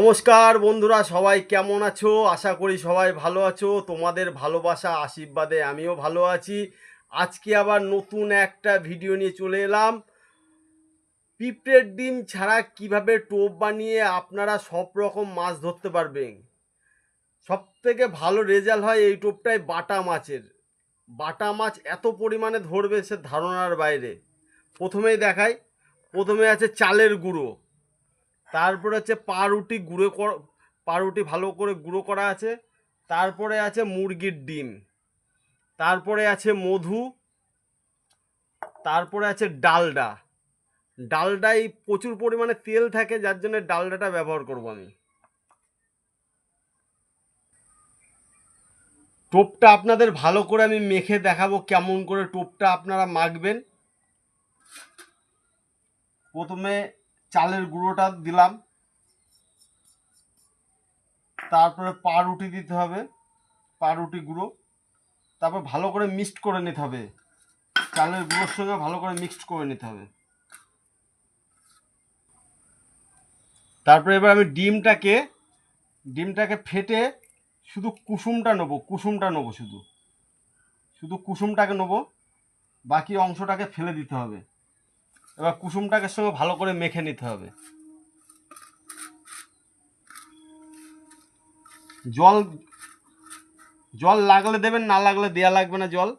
নমস্কার বন্ধুরা, সবাই কেমন আছো? আশা করি সবাই ভালো আছো। তোমাদের ভালোবাসা আশীর্বাদে আমিও ভালো আছি। আজকে আবার নতুন একটা ভিডিও নিয়ে চলে এলাম। পিঁপড়ের ডিম ছাড়া কিভাবে টোপ বানিয়ে আপনারা সব রকম মাছ ধরতে পারবেন। সব থেকে ভালো রেজাল্ট হয় এই টোপটায় বাটা মাছের। বাটা মাছ এত পরিমাণে ধরবে সে ধারণার বাইরে। প্রথমেই দেখাই, প্রথমে আছে চালের গুঁড়ো, তারপরে হচ্ছে পাউরুটি ভালো করে গুঁড়ো করা আছে, তারপরে আছে মুরগির ডিম, তারপরে আছে মধু, তারপরে আছে ডালডা। ডালডায় প্রচুর পরিমাণে তেল থাকে, যার জন্য ডালডাটা ব্যবহার করব আমি। টোপটা আপনাদের ভালো করে আমি মেখে দেখাবো কেমন করে টোপটা আপনারা মাখবেন। প্রথমে চালের গুঁড়োটা দিলাম, তারপরে পাউরুটি দিতে হবে, পাউরুটি গুঁড়ো, তারপর ভালো করে মিক্সড করে নিতে হবে, চালের গুঁড়োর সঙ্গে ভালো করে মিক্সড করে নিতে হবে। তারপরে এবার আমি ডিমটাকে ফেটে শুধু কুসুমটা নেবো, শুধু শুধু কুসুমটাকে নেবো, বাকি অংশটাকে ফেলে দিতে হবে। এবার কুসুমটাকে সঙ্গে ভালো করে মেখে নিতে হবে। জল জল লাগলে দেবেন, না লাগলে দেয়া লাগবে না জল।